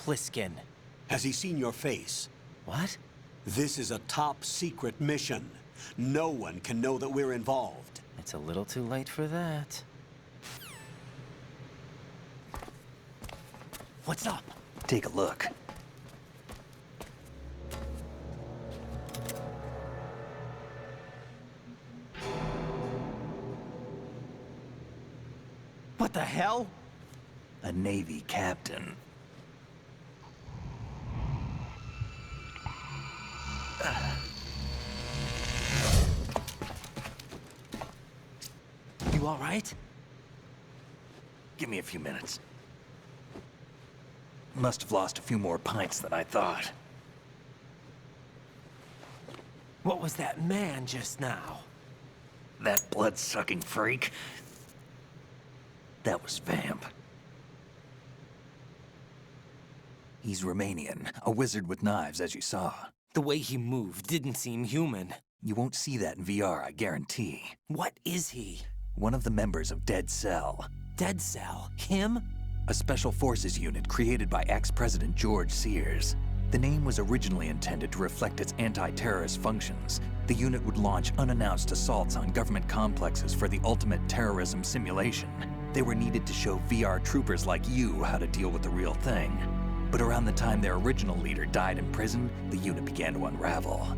Pliskin. Has he seen your face? What? This is a top-secret mission. No one can know that we're involved. It's a little too late for that. What's up? Take a look. What the hell? A Navy captain. You all right? Give me a few minutes. Must have lost a few more pints than I thought. What was that man just now? That blood-sucking freak? That was Vamp. He's Romanian, a wizard with knives, as you saw. The way he moved didn't seem human. You won't see that in VR, I guarantee. What is he? One of the members of Dead Cell. Dead Cell? Him? A special forces unit created by ex-President George Sears. The name was originally intended to reflect its anti-terrorist functions. The unit would launch unannounced assaults on government complexes for the ultimate terrorism simulation. They were needed to show VR troopers like you how to deal with the real thing. But around the time their original leader died in prison, the unit began to unravel.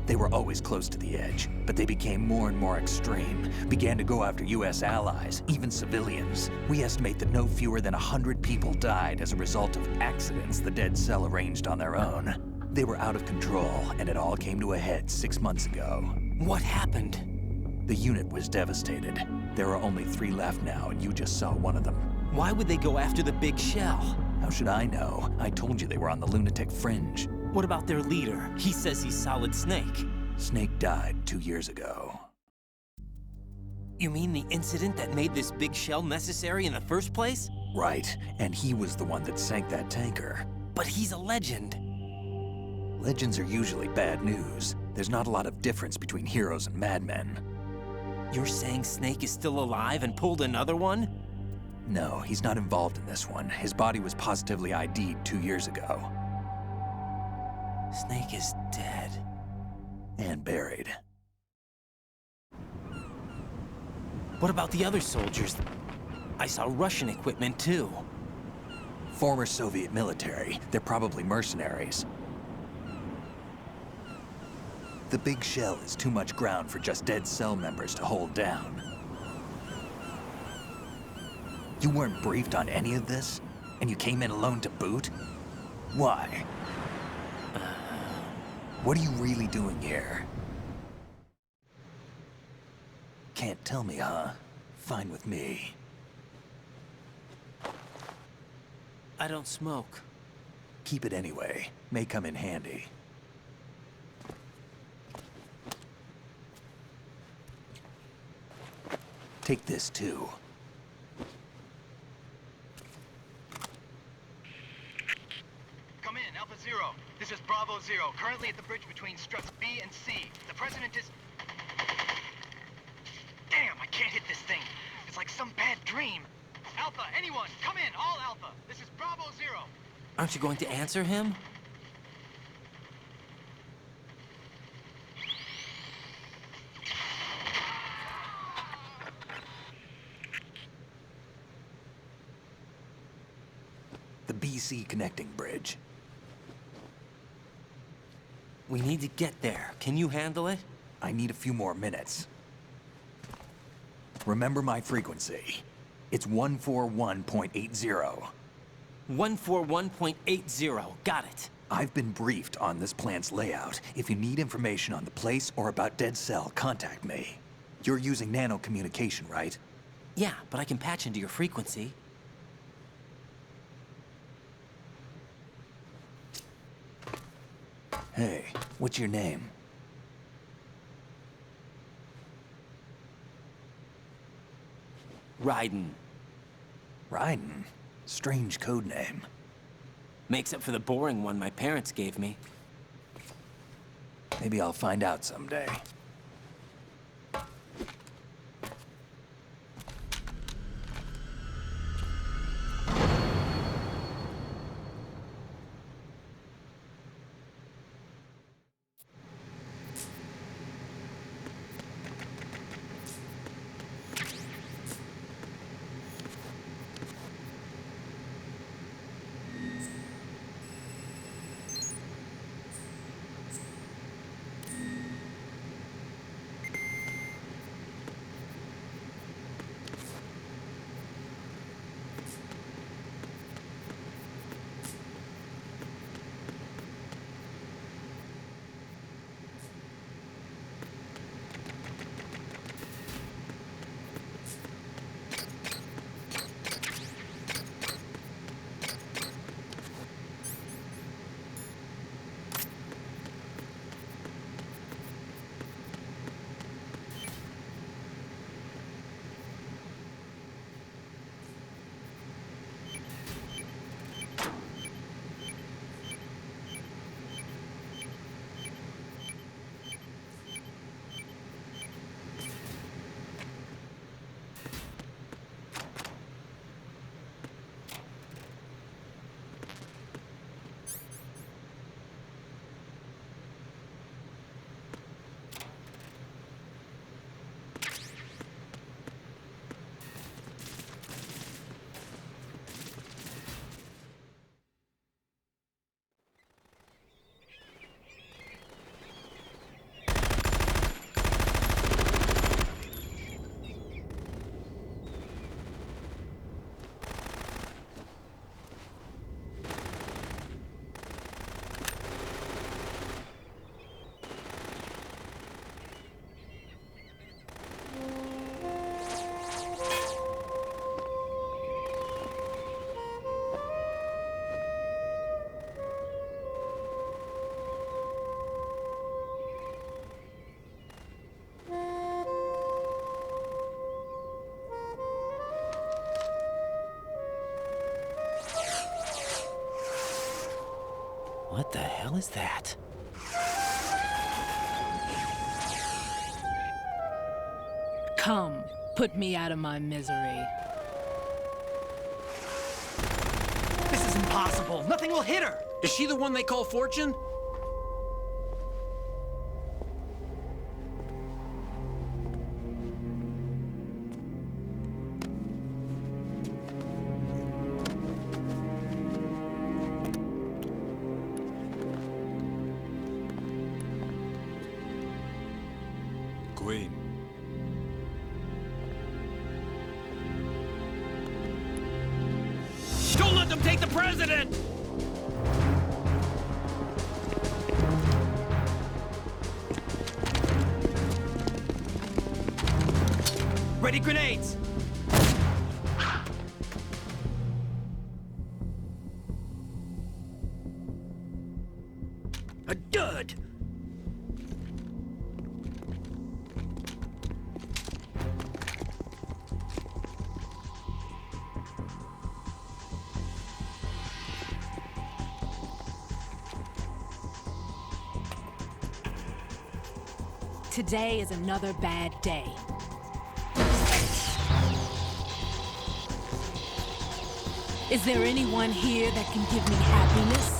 They were always close to the edge, but they became more and more extreme, began to go after US allies, even civilians. We estimate that no fewer than 100 people died as a result of accidents the Dead Cell arranged on their own. They were out of control, and it all came to a head 6 months ago. What happened? The unit was devastated. There are only 3 left now, and you just saw one of them. Why would they go after the big shell? How should I know? I told you they were on the lunatic fringe. What about their leader? He says he's Solid Snake. Snake died 2 years ago. You mean the incident that made this big shell necessary in the first place? Right, and he was the one that sank that tanker. But he's a legend. Legends are usually bad news. There's not a lot of difference between heroes and madmen. You're saying Snake is still alive and pulled another one? No, he's not involved in this one. His body was positively ID'd 2 years ago. Snake is dead. And buried. What about the other soldiers? I saw Russian equipment too. Former Soviet military. They're probably mercenaries. The big shell is too much ground for just Dead Cell members to hold down. You weren't briefed on any of this? And you came in alone to boot? Why? What are you really doing here? Can't tell me, huh? Fine with me. I don't smoke. Keep it anyway. May come in handy. Take this too. Come in, Alpha Zero. This is Bravo Zero, currently at the bridge between struts B and C. The President is... Damn, I can't hit this thing. It's like some bad dream. Alpha, anyone, come in, all Alpha. This is Bravo Zero. Aren't you going to answer him? The BC connecting bridge. We need to get there. Can you handle it? I need a few more minutes. Remember my frequency. It's 141.80. 141.80. Got it. I've been briefed on this plant's layout. If you need information on the place or about Dead Cell, contact me. You're using nano communication, right? Yeah, but I can patch into your frequency. Hey, what's your name? Raiden. Raiden? Strange code name. Makes up for the boring one my parents gave me. Maybe I'll find out someday. What the hell is that? Come, put me out of my misery. This is impossible. Nothing will hit her. Is she the one they call Fortune? Queen. Don't let them take the president! Ready grenades! A dud! Today is another bad day. Is there anyone here that can give me happiness?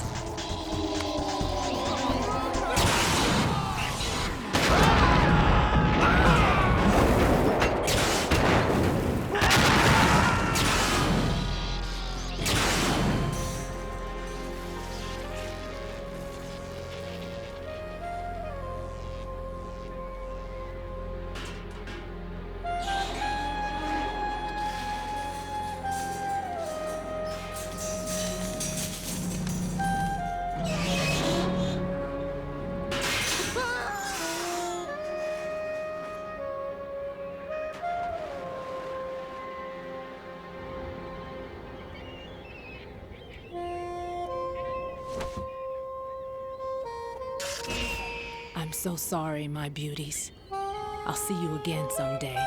I'm so sorry, my beauties. I'll see you again someday.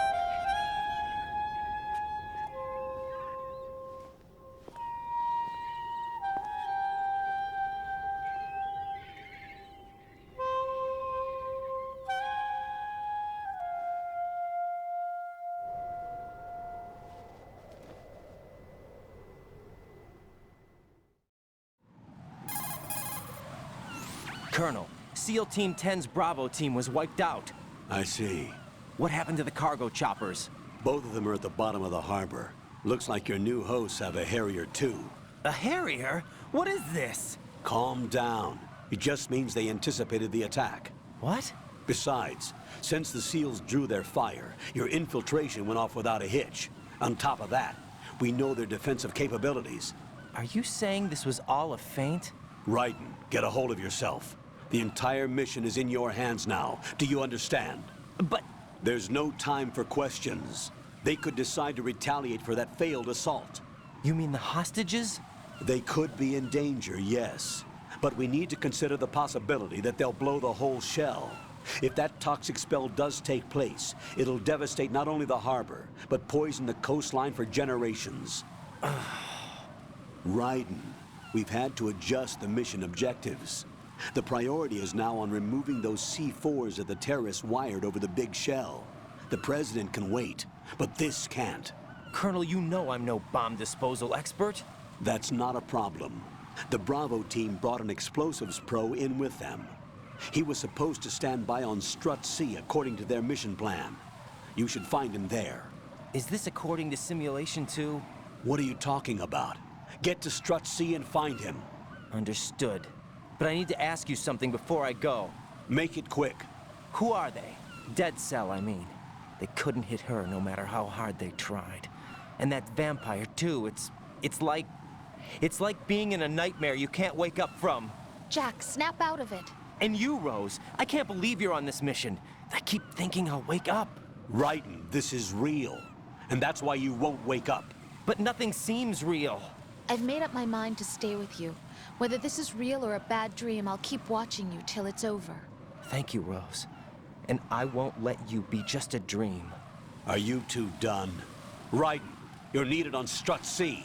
Colonel, SEAL Team 10's Bravo team was wiped out. I see. What happened to the cargo choppers? Both of them are at the bottom of the harbor. Looks like your new hosts have a Harrier too. A Harrier? What is this? Calm down. It just means they anticipated the attack. What? Besides, since the SEALs drew their fire, your infiltration went off without a hitch. On top of that, we know their defensive capabilities. Are you saying this was all a feint? Raiden, get a hold of yourself. The entire mission is in your hands now. Do you understand? But... There's no time for questions. They could decide to retaliate for that failed assault. You mean the hostages? They could be in danger, yes. But we need to consider the possibility that they'll blow the whole shell. If that toxic spell does take place, it'll devastate not only the harbor, but poison the coastline for generations. Raiden, we've had to adjust the mission objectives. The priority is now on removing those C4s that the terrorists wired over the big shell. The president can wait, but this can't. Colonel, you know I'm no bomb disposal expert. That's not a problem. The Bravo team brought an explosives pro in with them. He was supposed to stand by on Strut C according to their mission plan. You should find him there. Is this according to Simulation 2? What are you talking about? Get to Strut C and find him. Understood. But I need to ask you something before I go. Make it quick. Who are they? Dead Cell, I mean. They couldn't hit her no matter how hard they tried. And that vampire, too, it's like being in a nightmare you can't wake up from. Jack, snap out of it. And you, Rose, I can't believe you're on this mission. I keep thinking I'll wake up. Raiden, this is real. And that's why you won't wake up. But nothing seems real. I've made up my mind to stay with you. Whether this is real or a bad dream, I'll keep watching you till it's over. Thank you, Rose. And I won't let you be just a dream. Are you two done? Raiden, you're needed on Strut C.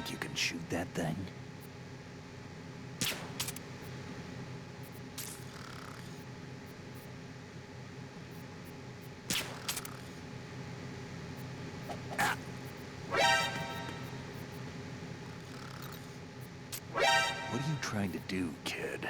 think you can shoot that thing? What are you trying to do, kid?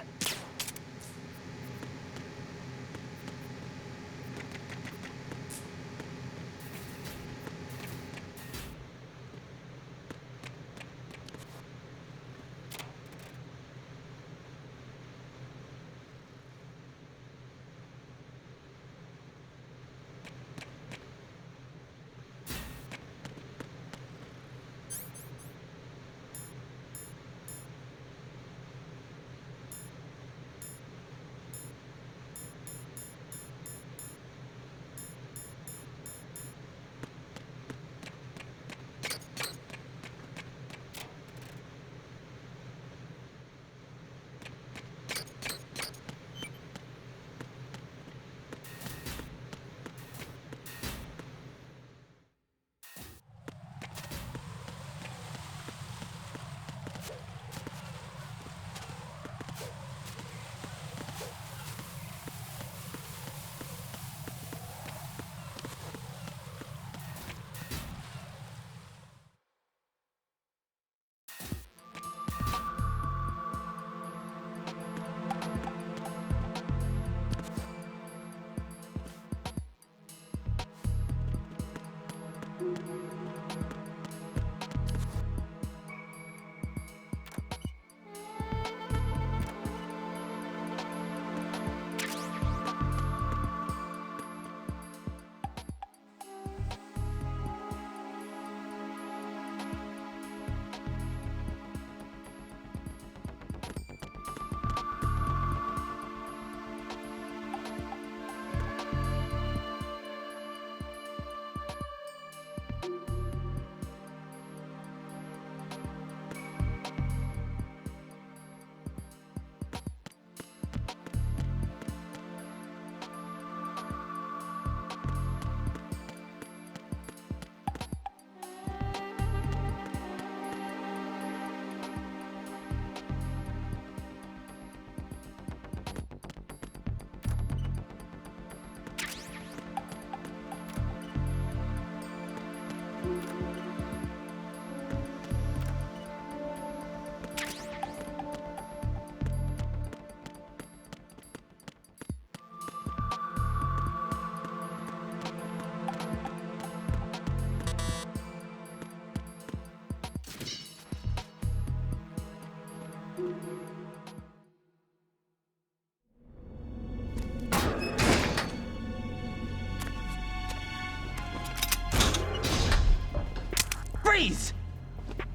Freeze!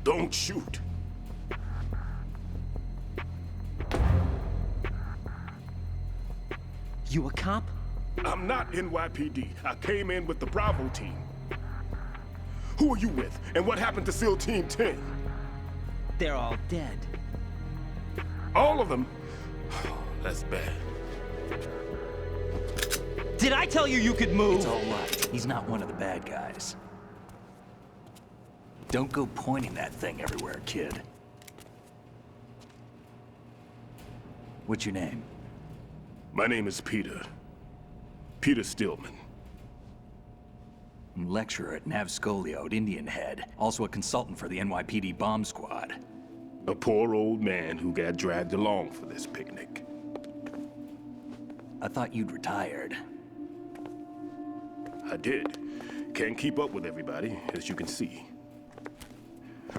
Don't shoot. You a cop? I'm not NYPD. I came in with the Bravo team. Who are you with? And what happened to SEAL Team 10? They're all dead. All of them? That's bad. Did I tell you you could move? It's all right. He's not one of the bad guys. Don't go pointing that thing everywhere, kid. What's your name? My name is Peter. Peter Stillman. I'm lecturer at Nav Scolio at Indian Head. Also a consultant for the NYPD bomb squad. A poor old man who got dragged along for this picnic. I thought you'd retired. I did. Can't keep up with everybody, as you can see.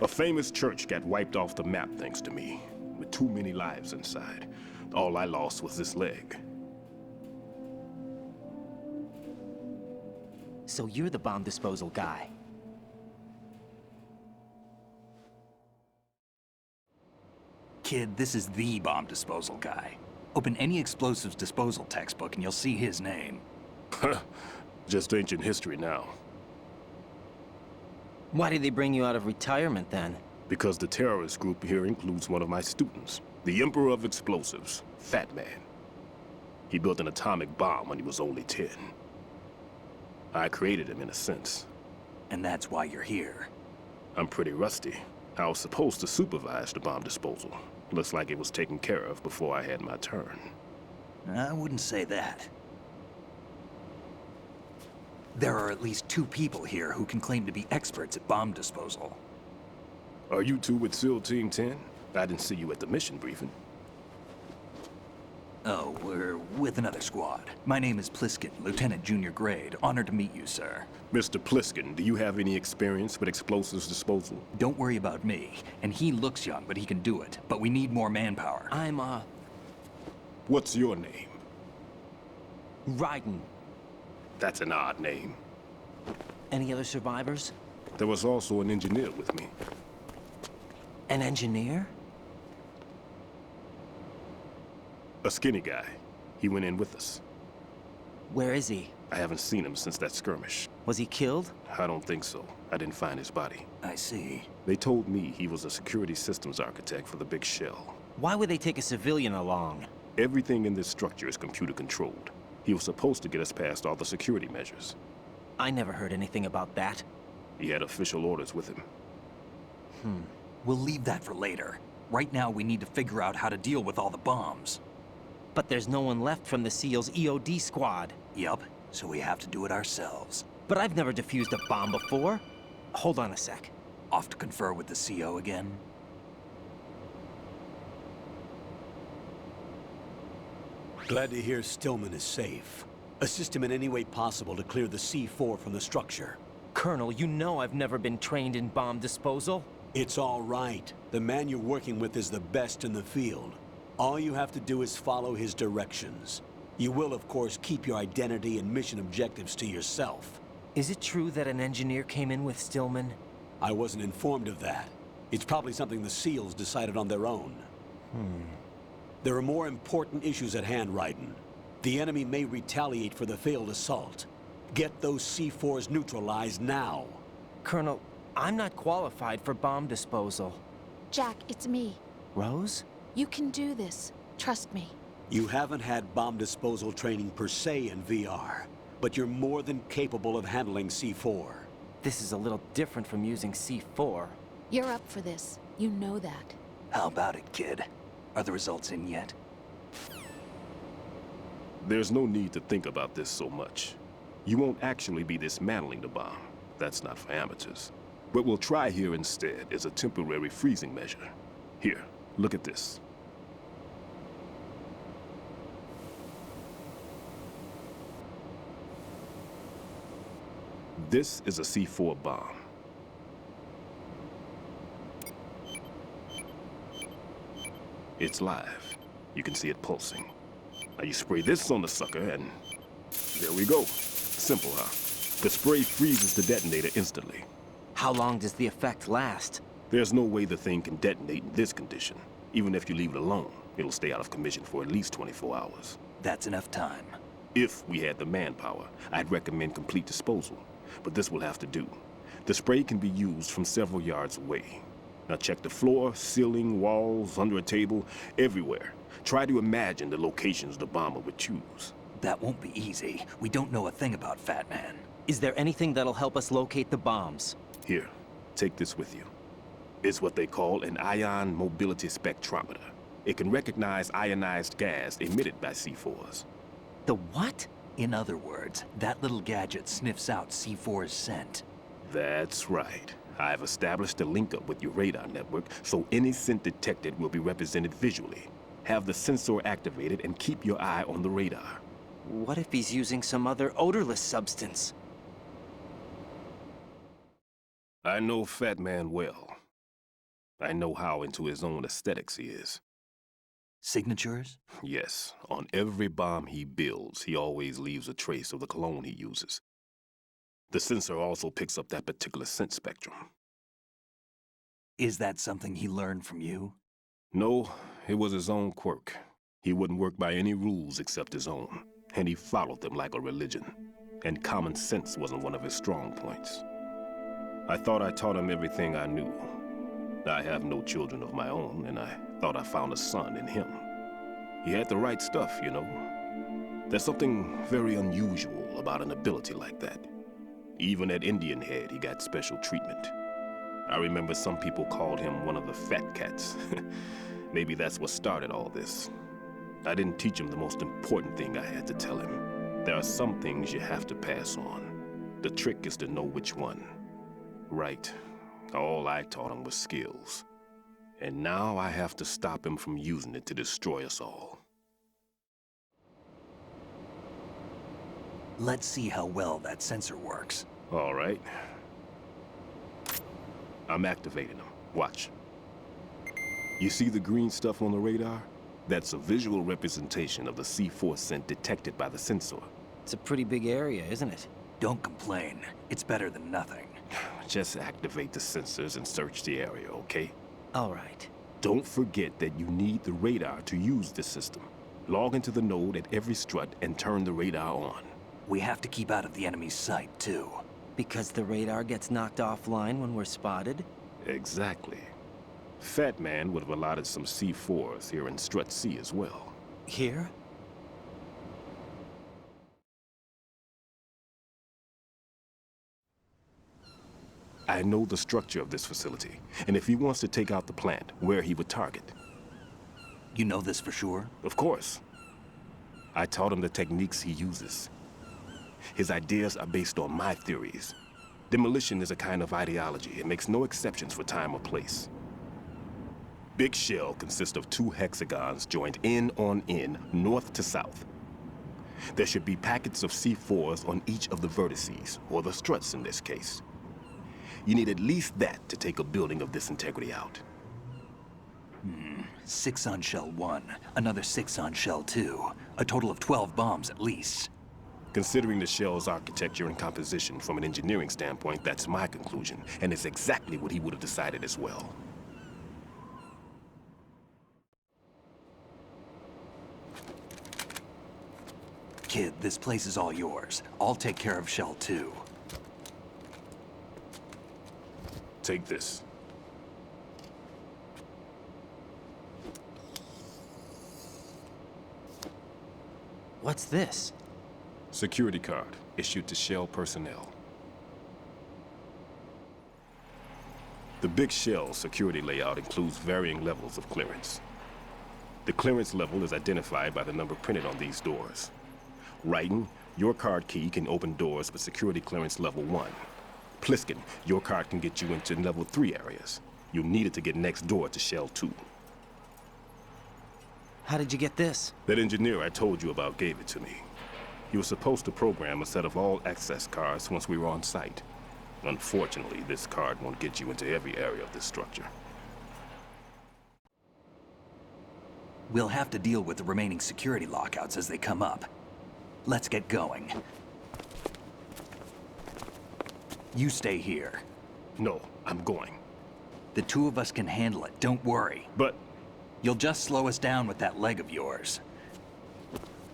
A famous church got wiped off the map thanks to me, with too many lives inside. All I lost was this leg. So you're the bomb disposal guy. Kid, this is the bomb disposal guy. Open any explosives disposal textbook and you'll see his name. Just ancient history now. Why did they bring you out of retirement then? Because the terrorist group here includes one of my students, the Emperor of Explosives, Fat Man. He built an atomic bomb when he was only 10. I created him in a sense. And that's why you're here. I'm pretty rusty. I was supposed to supervise the bomb disposal. Looks like it was taken care of before I had my turn. I wouldn't say that. There are at least 2 people here who can claim to be experts at bomb disposal. Are you two with SEAL Team 10? I didn't see you at the mission briefing. Oh, we're with another squad. My name is Pliskin, Lieutenant Junior Grade. Honored to meet you, sir. Mr. Pliskin, do you have any experience with explosives disposal? Don't worry about me. And he looks young, but he can do it. But we need more manpower. I'm, What's your name? Raiden. That's an odd name. Any other survivors? There was also an engineer with me. An engineer? A skinny guy. He went in with us. Where is he? I haven't seen him since that skirmish. Was he killed? I don't think so. I didn't find his body. I see. They told me he was a security systems architect for the big shell. Why would they take a civilian along? Everything in this structure is computer controlled. He was supposed to get us past all the security measures. I never heard anything about that. He had official orders with him. We'll leave that for later. Right now, we need to figure out how to deal with all the bombs. But there's no one left from the SEAL's EOD squad. Yup, so we have to do it ourselves. But I've never defused a bomb before. Hold on a sec. Off to confer with the CO again? Glad to hear Stillman is safe. Assist him in any way possible to clear the C4 from the structure. Colonel, you know I've never been trained in bomb disposal. It's all right. The man you're working with is the best in the field. All you have to do is follow his directions. You will, of course, keep your identity and mission objectives to yourself. Is it true that an engineer came in with Stillman? I wasn't informed of that. It's probably something the SEALs decided on their own. There are more important issues at hand, Raiden. The enemy may retaliate for the failed assault. Get those C4s neutralized now. Colonel, I'm not qualified for bomb disposal. Jack, it's me. Rose? You can do this. Trust me. You haven't had bomb disposal training per se in VR, but you're more than capable of handling C4. This is a little different from using C4. You're up for this. You know that. How about it, kid? Are the results in yet? There's no need to think about this so much. You won't actually be dismantling the bomb. That's not for amateurs. What we'll try here instead is a temporary freezing measure. Here, look at this. This is a C4 bomb. It's live. You can see it pulsing. Now you spray this on the sucker and there we go. Simple, huh? The spray freezes the detonator instantly. How long does the effect last? There's no way the thing can detonate in this condition. Even if you leave it alone, it'll stay out of commission for at least 24 hours. That's enough time. If we had the manpower, I'd recommend complete disposal. But this will have to do. The spray can be used from several yards away. Now check the floor, ceiling, walls, under a table, everywhere. Try to imagine the locations the bomber would choose. That won't be easy. We don't know a thing about Fat Man. Is there anything that'll help us locate the bombs? Here, take this with you. It's what they call an ion mobility spectrometer. It can recognize ionized gas emitted by C4s. The what? In other words, that little gadget sniffs out C4's scent. That's right. I've established a link up with your radar network, so any scent detected will be represented visually. Have the sensor activated and keep your eye on the radar. What if he's using some other odorless substance? I know Fat Man well. I know how into his own aesthetics he is. Signatures? Yes, on every bomb he builds, he always leaves a trace of the cologne he uses. The sensor also picks up that particular scent spectrum. Is that something he learned from you? No, it was his own quirk. He wouldn't work by any rules except his own, and he followed them like a religion. And common sense wasn't one of his strong points. I thought I taught him everything I knew. I have no children of my own, and I thought I found a son in him. He had the right stuff, you know. There's something very unusual about an ability like that. Even at Indian Head, he got special treatment. I remember some people called him one of the fat cats. Maybe that's what started all this. I didn't teach him the most important thing I had to tell him. There are some things you have to pass on. The trick is to know which one. Right. All I taught him was skills. And now I have to stop him from using it to destroy us all. Let's see how well that sensor works. All right. I'm activating them. Watch. You see the green stuff on the radar? That's a visual representation of the C4 scent detected by the sensor. It's a pretty big area, isn't it? Don't complain. It's better than nothing. Just activate the sensors and search the area, okay? All right. Don't forget that you need the radar to use this system. Log into the node at every strut and turn the radar on. We have to keep out of the enemy's sight, too. Because the radar gets knocked offline when we're spotted? Exactly. Fat Man would have allotted some C4s here in Strut C as well. Here? I know the structure of this facility, and if he wants to take out the plant, where he would target. You know this for sure? Of course. I taught him the techniques he uses. His ideas are based on my theories. Demolition is a kind of ideology. It makes no exceptions for time or place. Big Shell consists of 2 hexagons joined end on end, north to south. There should be packets of C4s on each of the vertices, or the struts in this case. You need at least that to take a building of this integrity out. 6 on Shell 1, another 6 on Shell 2. A total of 12 bombs at least. Considering the shell's architecture and composition from an engineering standpoint, that's my conclusion, and it's exactly what he would have decided as well. Kid, this place is all yours. I'll take care of Shell 2. Take this. What's this? Security card issued to Shell personnel. The Big Shell security layout includes varying levels of clearance. The clearance level is identified by the number printed on these doors. Raiden, your card key can open doors with security clearance level 1. Pliskin, your card can get you into level 3 areas. You'll need it to get next door to Shell 2. How did you get this? That engineer I told you about gave it to me. He was supposed to program a set of all-access cards once we were on site. Unfortunately, this card won't get you into every area of this structure. We'll have to deal with the remaining security lockouts as they come up. Let's get going. You stay here. No, I'm going. The 2 of us can handle it, don't worry. But You'll just slow us down with that leg of yours.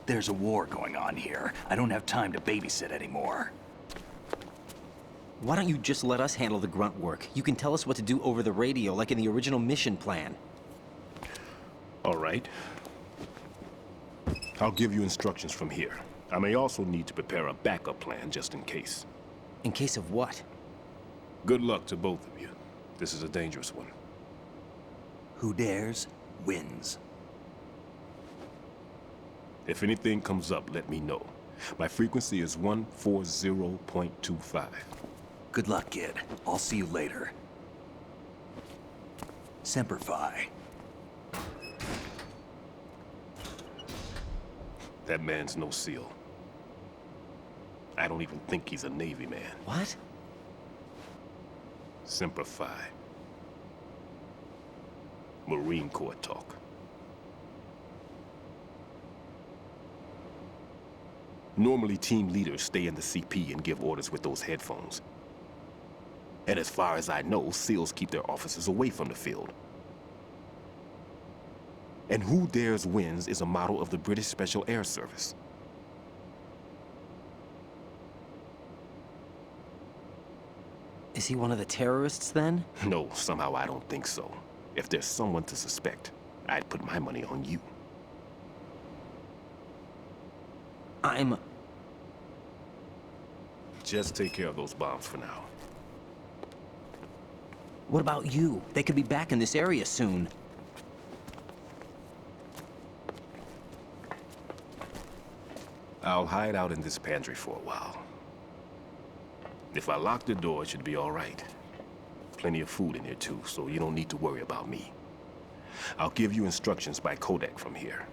There's a war going on here. I don't have time to babysit anymore. Why don't you just let us handle the grunt work? You can tell us what to do over the radio, like in the original mission plan. all right. I'll give you instructions from here. I may also need to prepare a backup plan just in case. In case of what? Good luck to both of you. This is a dangerous one. Who dares, wins. If anything comes up, let me know. My frequency is 140.25. Good luck, kid. I'll see you later. Semper Fi. That man's no SEAL. I don't even think he's a Navy man. What? Semper Fi. Marine Corps talk. Normally, team leaders stay in the CP and give orders with those headphones. And as far as I know, SEALs keep their officers away from the field. And Who Dares Wins is a model of the British Special Air Service. Is he one of the terrorists, then? No, somehow I don't think so. If there's someone to suspect, I'd put my money on you. Just take care of those bombs for now. What about you? They could be back in this area soon. I'll hide out in this pantry for a while. If I lock the door, it should be all right. Plenty of food in here too, so you don't need to worry about me. I'll give you instructions by Kodak from here.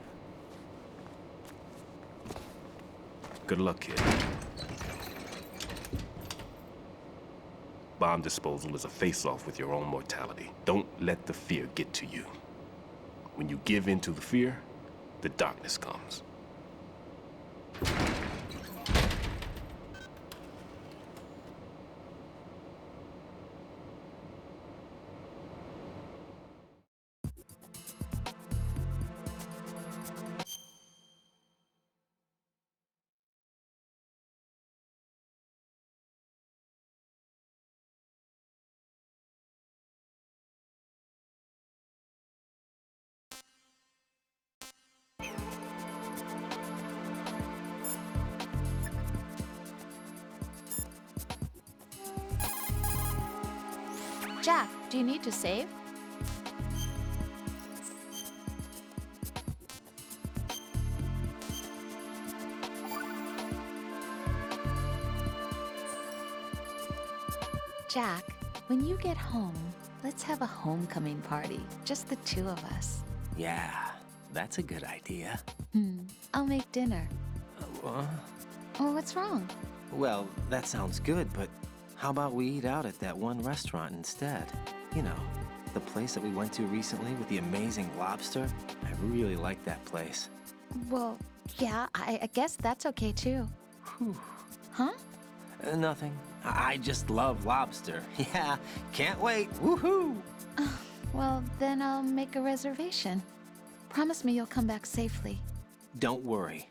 Good luck, kid. Bomb disposal is a face-off with your own mortality. Don't let the fear get to you. When you give in to the fear, the darkness comes. Jack, do you need to save? Jack, when you get home, let's have a homecoming party. Just the two of us. Yeah, that's a good idea. I'll make dinner. Uh, Oh, what's wrong? well, that sounds good, but how about we eat out at that one restaurant instead? You know, the place that we went to recently with the amazing lobster? I really like that place. Well, yeah, I guess that's okay too. Huh? Nothing. I just love lobster. Yeah, can't wait. Woohoo! Well, then I'll make a reservation. Promise me you'll come back safely. Don't worry.